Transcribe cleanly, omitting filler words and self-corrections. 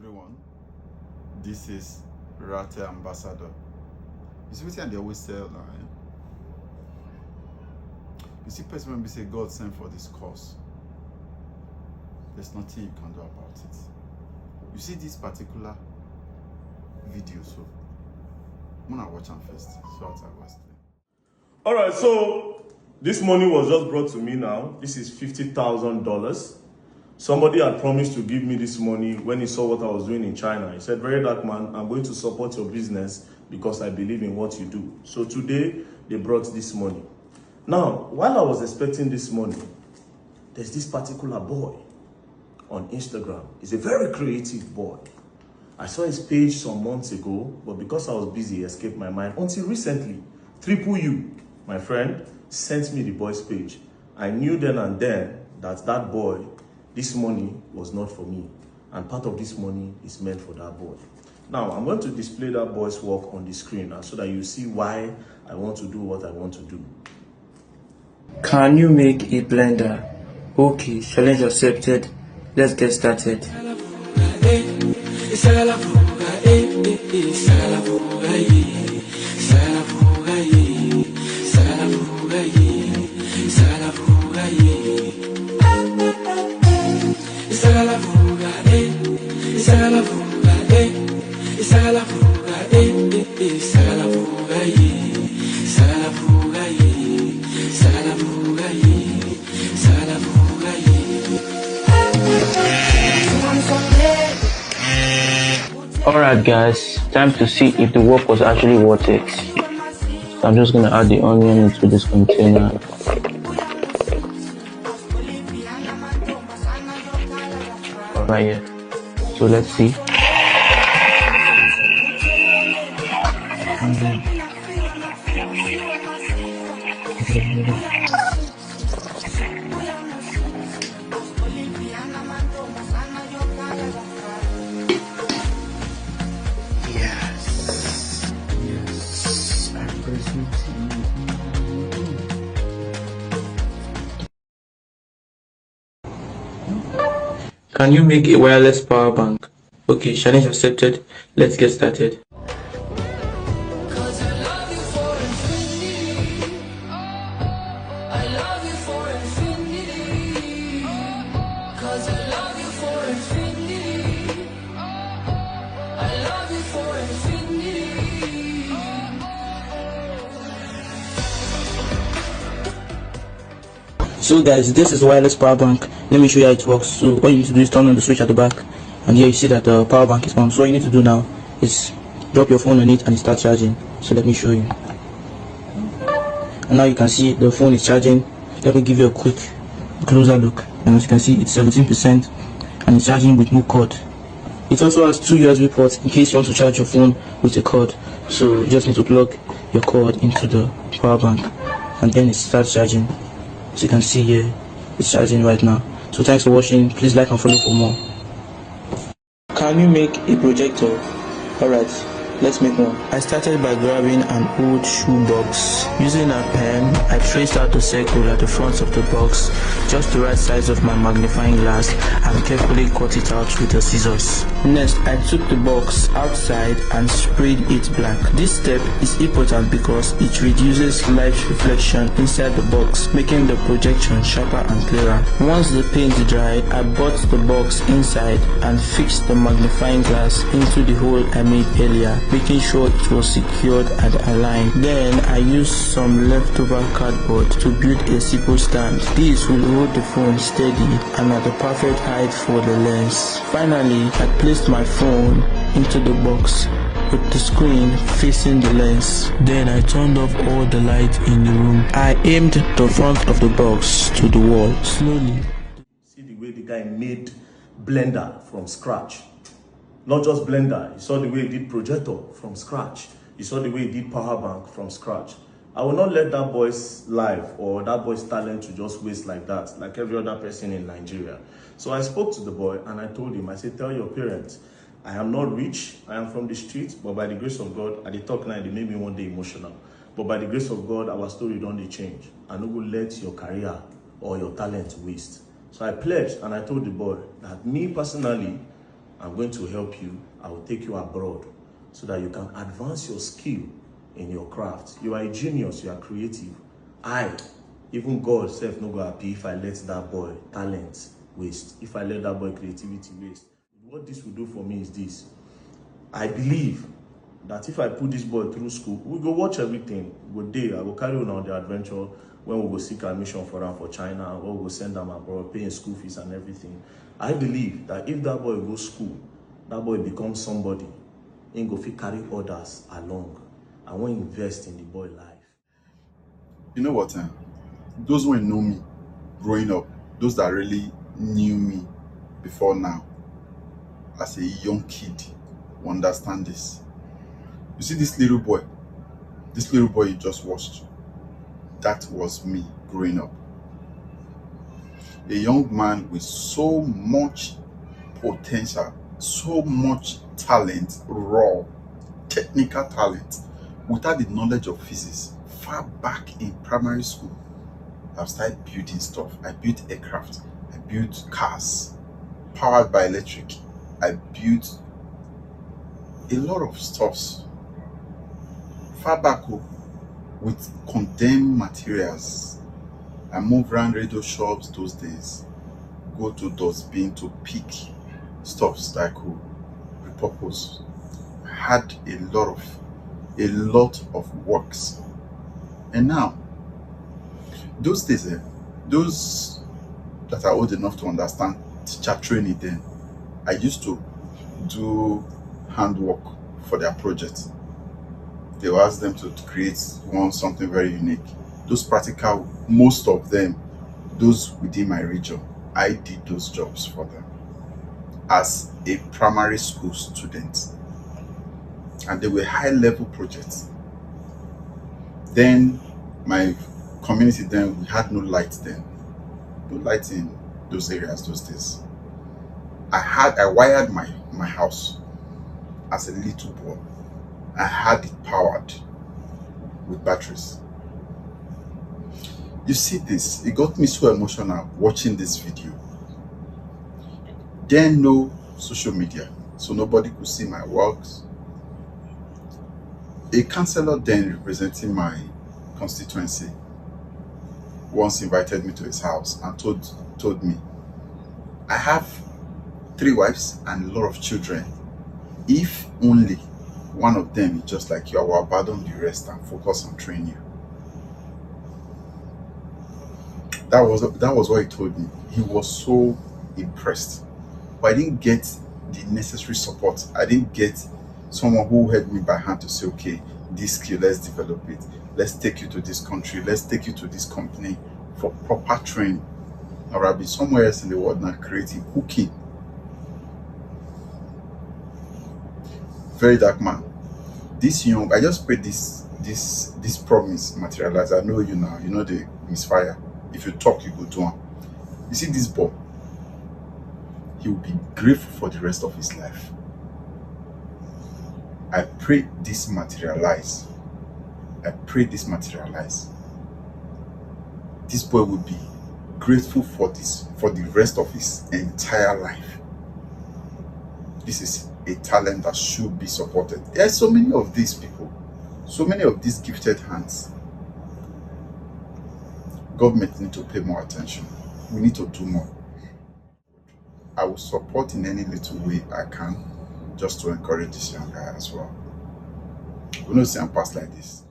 everyone. This is Rate Ambassador. You see what they always tell now, eh? You see, person when we say God sent for this cause, there's nothing you can do about it. You see this particular video, so I'm gonna watch them first. So I'll tell you. All right, so this money was just brought to me now. This is $50,000. Somebody had promised to give me this money when he saw what I was doing in China. He said, "Very dark man, I'm going to support your business because I believe in what you do." So today, they brought this money. Now, while I was expecting this money, there's this particular boy on Instagram. He's a very creative boy. I saw his page some months ago, but because I was busy, it escaped my mind. Until recently, Triple U, my friend, sent me the boy's page. I knew then and there that that boy, this money was not for me. And part of this money is meant for that boy. Now, I'm going to display that boy's work on the screen now so that you see why I want to do what I want to do. Can you make a blender? Okay, challenge accepted. Let's get started. Alright guys, time to see if the work was actually worth it. So I'm just going to add the onion into this container. Right here. So let's see. Can you make a wireless power bank? Okay, challenge accepted. Let's get started. So guys, this is wireless power bank. Let me show you how it works. So all you need to do is turn on the switch at the back, and here you see that the power bank is on. So all you need to do now is drop your phone on it and it starts charging. So let me show you. And now you can see the phone is charging. Let me give you a quick closer look. And as you can see, it's 17% and it's charging with no cord. It also has 2 USB ports in case you want to charge your phone with a cord. So you just need to plug your cord into the power bank and then it starts charging. As you can see here, it's charging right now. So thanks for watching. Please like and follow for more. Can you make a projector? Alright, let's make one. I started by grabbing an old shoe box. Using a pen, I traced out a circle at the front of the box, just the right size of my magnifying glass, and carefully cut it out with the scissors. Next, I took the box outside and sprayed it black. This step is important because it reduces light reflection inside the box, making the projection sharper and clearer. Once the paint dried, I brought the box inside and fixed the magnifying glass into the hole I made earlier, making sure it was secured and aligned. Then I used some leftover cardboard to build a simple stand. This will hold the phone steady and at the perfect height for the lens. Finally, I placed my phone into the box with the screen facing the lens. Then I turned off all the light in the room. I aimed the front of the box to the wall slowly. See the way the guy made blender from scratch. Not just blender, you saw the way he did projector from scratch. You saw the way he did power bank from scratch. I will not let that boy's life or that boy's talent to just waste like that, like every other person in Nigeria. So I spoke to the boy and I told him, I said, tell your parents, I am not rich, I am from the streets, but by the grace of God, at the talk now, they made me one day emotional. But by the grace of God, our story don't change. I no go let your career or your talent waste. So I pledged and I told the boy that me personally, I'm going to help you. I will take you abroad so that you can advance your skill in your craft. You are a genius, you are creative. Even God self no go happy if I let that boy talent waste, if I let that boy creativity waste. What this will do for me is this. I believe that if I put this boy through school, we go watch everything. We go there, I go carry on the adventure when we go seek admission for him for China, or we go send them abroad, paying school fees and everything. I believe that if that boy goes school, that boy becomes somebody, he go fit carry others along. I want to invest in the boy life. You know what? Those who know me growing up, those that really knew me before now, as a young kid, will understand this. You see this little boy you just watched, that was me growing up. A young man with so much potential, so much talent, raw, technical talent, without the knowledge of physics. Far back in primary school, I've started building stuff. I built aircraft, I built cars, powered by electric. I built a lot of stuffs. Far back with condemned materials. I moved around radio shops those days, go to dustbin to pick stuffs that I could repurpose. I had a lot of works. And now, those days, those that are old enough to understand teacher training then, I used to do handwork for their project. They will ask them to create something very unique. Those practical, most of them, those within my region, I did those jobs for them as a primary school student. And they were high-level projects. Then my community, then we had no light then. No light in those areas those days. I wired my house as a little boy. I had it powered with batteries. You see this, it got me so emotional watching this video. Then no social media, so nobody could see my works. A councillor then representing my constituency once invited me to his house and told me, I have 3 wives and a lot of children. If only one of them is just like you, I will abandon the rest and focus on training you. That was what he told me. He was so impressed. But I didn't get the necessary support. I didn't get someone who held me by hand to say, okay, this skill, let's develop it. Let's take you to this country. Let's take you to this company for proper training. Or I'll be somewhere else in the world now creating, cooking. Very dark man. This young, I just prayed this promise materialize. I know you now. You know the misfire. If you talk, you go do one. You see this boy, he will be grateful for the rest of his life. I pray this materialize. I pray this materialize. This boy will be grateful for this for the rest of his entire life. This is a talent that should be supported. There are so many of these people, so many of these gifted hands. Government need to pay more attention. We need to do more. I will support in any little way I can, just to encourage this young guy as well. We don't see him pass like this.